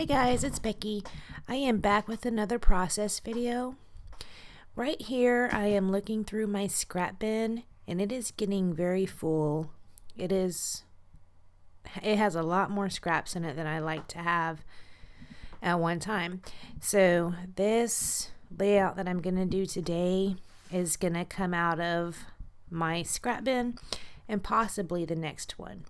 Hey guys, it's Becky. I am back with another process video. Right here I am looking through my scrap bin and it is getting very full. It has a lot more scraps in it than I like to have at one time. So this layout that I'm going to do today is going to come out of my scrap bin and possibly the next one.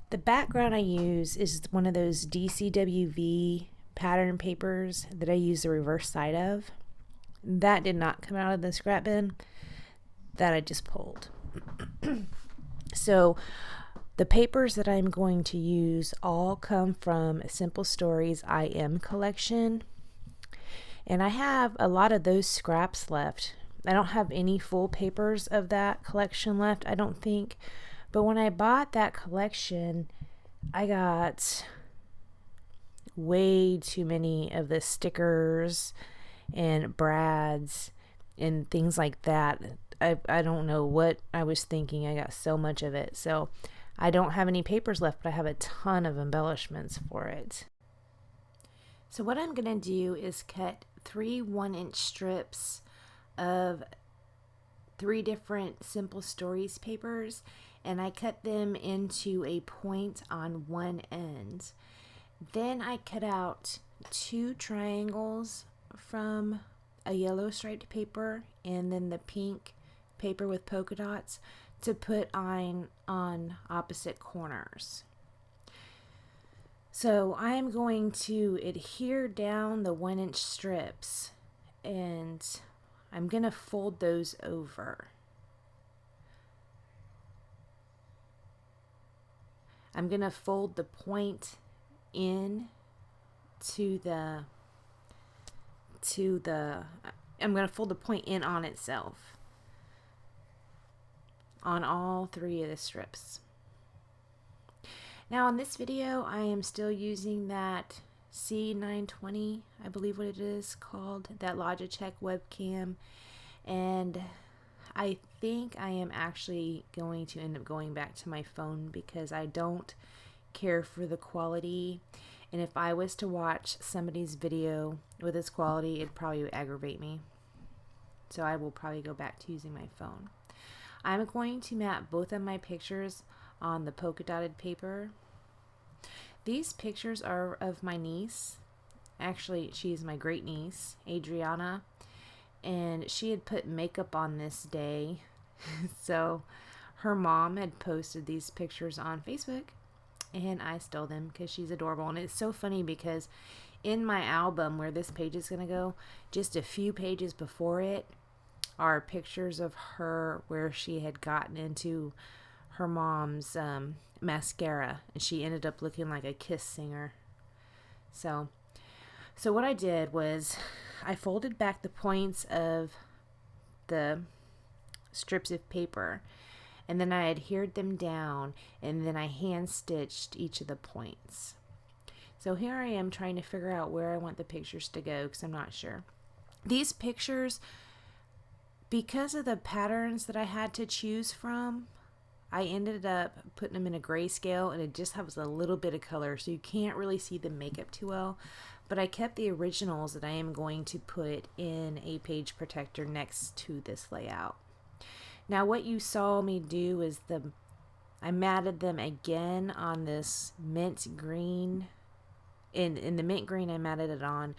The background I use is one of those DCWV pattern papers that I use the reverse side of. That did not come out of the scrap bin. That I just pulled. So the papers that I'm going to use all come from Simple Stories I Am collection. And I have a lot of those scraps left. I don't have any full papers of that collection left, I don't think. But when I bought that collection, I got way too many of the stickers and brads and things like that. I don't know what I was thinking. I got so much of it. So I don't have any papers left, but I have a ton of embellishments for it. So what I'm going to do is cut 3 1-inch strips of 3 different Simple Stories papers, and I cut them into a point on one end. Then I cut out 2 triangles from a yellow striped paper and then the pink paper with polka dots to put on opposite corners. So I am going to adhere down the 1-inch strips and I'm going to fold those over. I'm going to fold the point in I'm going to fold the point in on itself on all 3 of the strips. Now in this video I am still using that C920, I believe what it is called, that Logitech webcam, and I think I am actually going to end up going back to my phone because I don't care for the quality, and if I was to watch somebody's video with this quality, it'd probably aggravate me. So I will probably go back to using my phone. I'm going to map both of my pictures on the polka dotted paper. These pictures are of my niece. Actually, she's my great niece, Adriana, and she had put makeup on this day. So her mom had posted these pictures on Facebook and I stole them because she's adorable. And it's so funny because in my album where this page is going to go, just a few pages before it are pictures of her where she had gotten into her mom's mascara and she ended up looking like a Kiss singer. So what I did was I folded back the points of the strips of paper and then I adhered them down and then I hand stitched each of the points. So here I am trying to figure out where I want the pictures to go because I'm not sure. These pictures, because of the patterns that I had to choose from, I ended up putting them in a grayscale and it just has a little bit of color so you can't really see the makeup too well. But I kept the originals that I am going to put in a page protector next to this layout. Now what you saw me do is I matted them again on this mint green. In the mint green I matted it on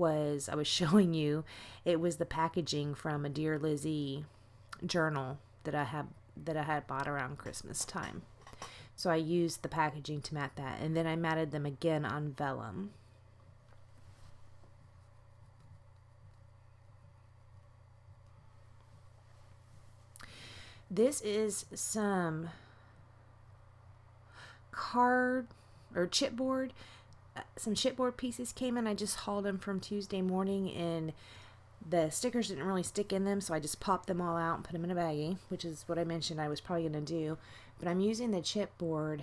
I was showing you, it was the packaging from a Dear Lizzie journal that I had bought around Christmas time. So I used the packaging to mat that, and then I matted them again on vellum. This is some card or chipboard. Some chipboard pieces came in. I just hauled them from Tuesday morning and the stickers didn't really stick in them, so I just popped them all out and put them in a baggie, which is what I mentioned I was probably going to do. But I'm using the chipboard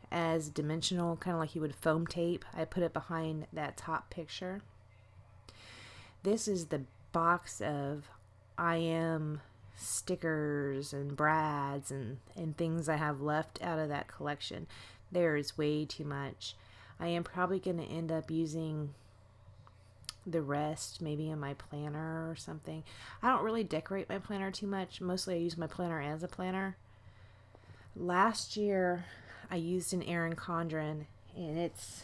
as dimensional, kind of like you would foam tape. I put it behind that top picture. This is the box of I Am stickers and brads and things I have left out of that collection. There is way too much. I am probably going to end up using the rest maybe in my planner or something. I don't really decorate my planner too much. Mostly I use my planner as a planner. Last year I used an Erin Condren and it's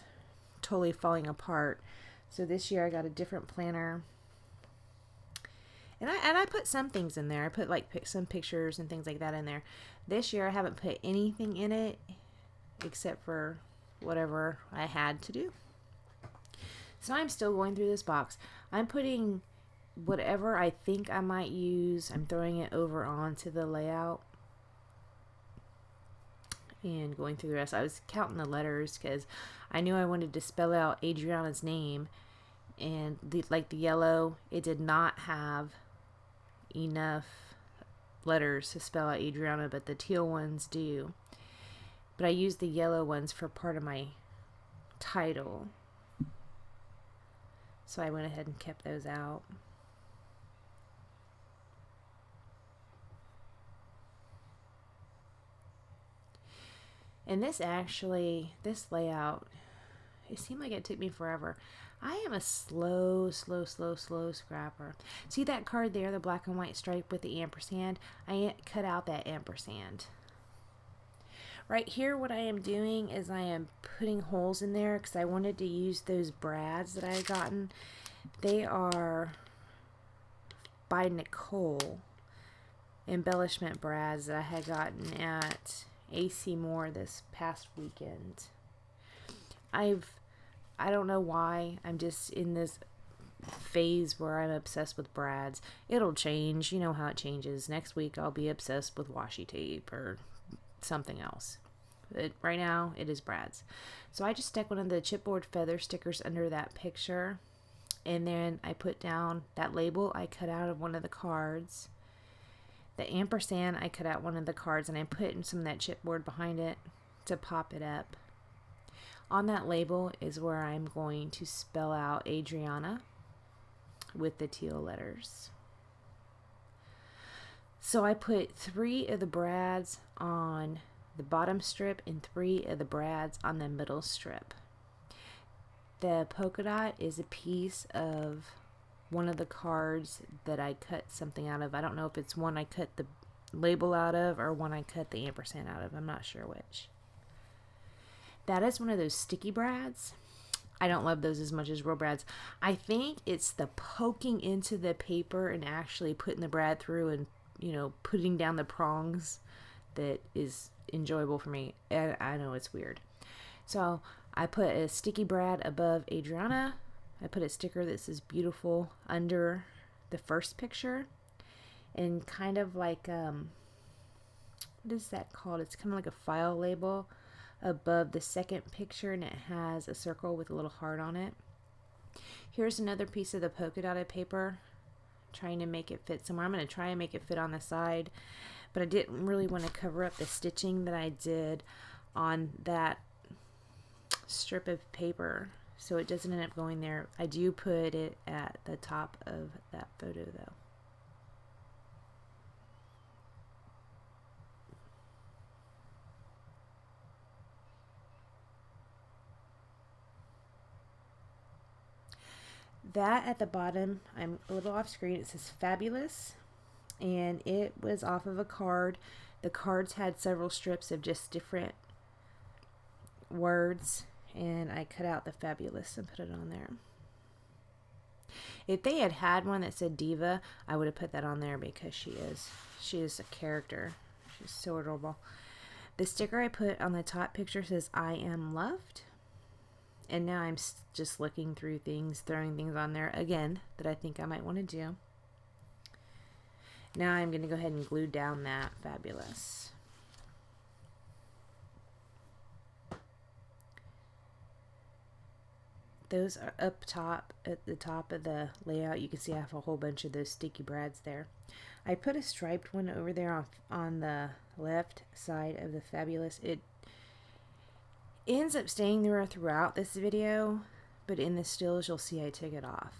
totally falling apart. So this year I got a different planner. And I put some things in there. I put like some pictures and things like that in there. This year I haven't put anything in it except for whatever I had to do. So I'm still going through this box. I'm putting whatever I think I might use. I'm throwing it over onto the layout and going through the rest. I was counting the letters because I knew I wanted to spell out Adriana's name, and like the yellow, it did not have enough letters to spell out Adriana, but the teal ones do. But I used the yellow ones for part of my title, so I went ahead and kept those out. And this layout, it seemed like it took me forever. I am a slow scrapper. See that card there, the black and white stripe with the ampersand? I cut out that ampersand. Right here, what I am doing is I am putting holes in there because I wanted to use those brads that I had gotten. They are by Nicole, embellishment brads that I had gotten at AC Moore this past weekend. I don't know why. I'm just in this phase where I'm obsessed with brads. It'll change. You know how it changes. Next week I'll be obsessed with washi tape or something else. But right now it is brads. So I just stuck one of the chipboard feather stickers under that picture. And then I put down that label I cut out of one of the cards. The ampersand, I cut out one of the cards and I put in some of that chipboard behind it to pop it up. On that label is where I'm going to spell out Adriana with the teal letters. So I put 3 of the brads on the bottom strip and 3 of the brads on the middle strip. The polka dot is a piece of one of the cards that I cut something out of. I don't know if it's one I cut the label out of or one I cut the ampersand out of. I'm not sure which. That is one of those sticky brads. I don't love those as much as real brads. I think it's the poking into the paper and actually putting the brad through and, you know, putting down the prongs that is enjoyable for me. And I know it's weird. So I put a sticky brad above Adriana. I put a sticker that says beautiful under the first picture. And kind of like, what is that called? It's kind of like a file label above the second picture, and it has a circle with a little heart on it. Here's another piece of the polka dotted paper, trying to make it fit somewhere. I'm going to try and make it fit on the side, but I didn't really want to cover up the stitching that I did on that strip of paper, so it doesn't end up going there. I do put it at the top of that photo though. That at the bottom, I'm a little off screen, it says fabulous, and it was off of a card. The cards had several strips of just different words, and I cut out the fabulous and put it on there. If they had had one that said diva, I would have put that on there because she is a character. She's so adorable. The sticker I put on the top picture says I am loved. And now I'm just looking through things, throwing things on there again that I think I might want to do. Now I'm going to go ahead and glue down that fabulous. Those are up top at the top of the layout. You can see I have a whole bunch of those sticky brads there. I put a striped one over there on the left side of the fabulous. It ends up staying there throughout this video, but in the stills you'll see I took it off.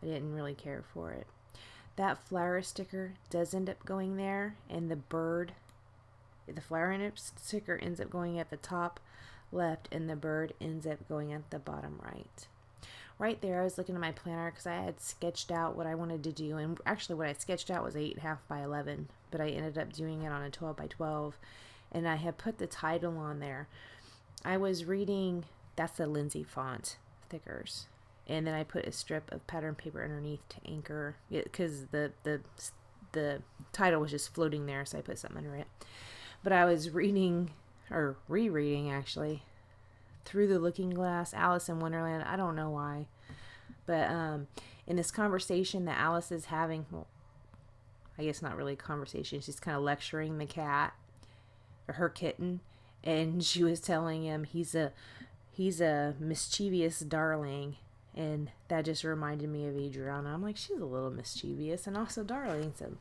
I didn't really care for it. That flower sticker does end up going there, and the flower sticker ends up going at the top left, and the bird ends up going at the bottom right. Right there, I was looking at my planner because I had sketched out what I wanted to do, and actually what I sketched out was 8.5 by 11, but I ended up doing it on a 12 by 12, and I had put the title on there. I was reading, that's the Lindsay font thickers, and then I put a strip of pattern paper underneath to anchor it because the title was just floating there, so I put something under it. But I was reading, or rereading actually, Through the Looking Glass, Alice in Wonderland. I don't know why, but in this conversation that Alice is having, well, I guess not really a conversation, she's kind of lecturing the cat, or her kitten, and she was telling him he's a mischievous darling, and that just reminded me of Adriana. I'm like, she's a little mischievous and also darling, so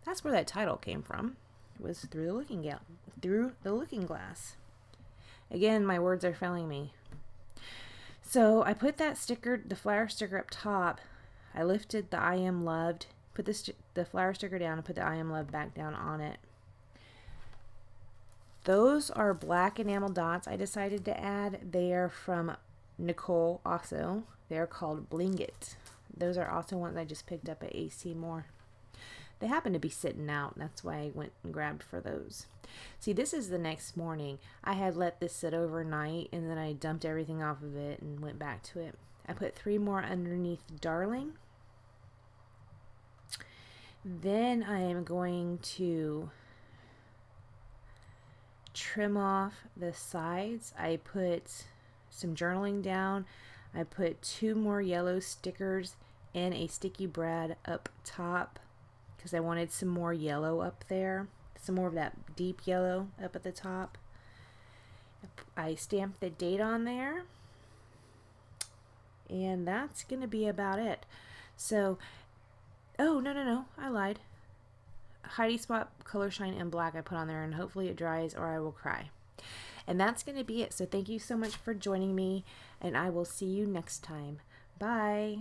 that's where that title came from. It was Through the Looking Glass. Again, my words are failing me. So I put that sticker, the flower sticker up top. I lifted the I Am Loved, put the flower sticker down, and put the I Am Loved back down on it. Those are black enamel dots I decided to add. They are from Nicole also. They're called Bling It. Those are also ones I just picked up at AC Moore. They happen to be sitting out. That's why I went and grabbed for those. See, this is the next morning. I had let this sit overnight, and then I dumped everything off of it and went back to it. I put 3 more underneath Darling. Then I am going to trim off the sides. I put some journaling down. I put 2 more yellow stickers and a sticky brad up top because I wanted some more yellow up there, some more of that deep yellow up at the top. I stamped the date on there, and that's going to be about it. So, oh, no, I lied. Heidi Spot Color Shine in Black I put on there, and hopefully it dries or I will cry. And that's going to be it. So thank you so much for joining me, and I will see you next time. Bye.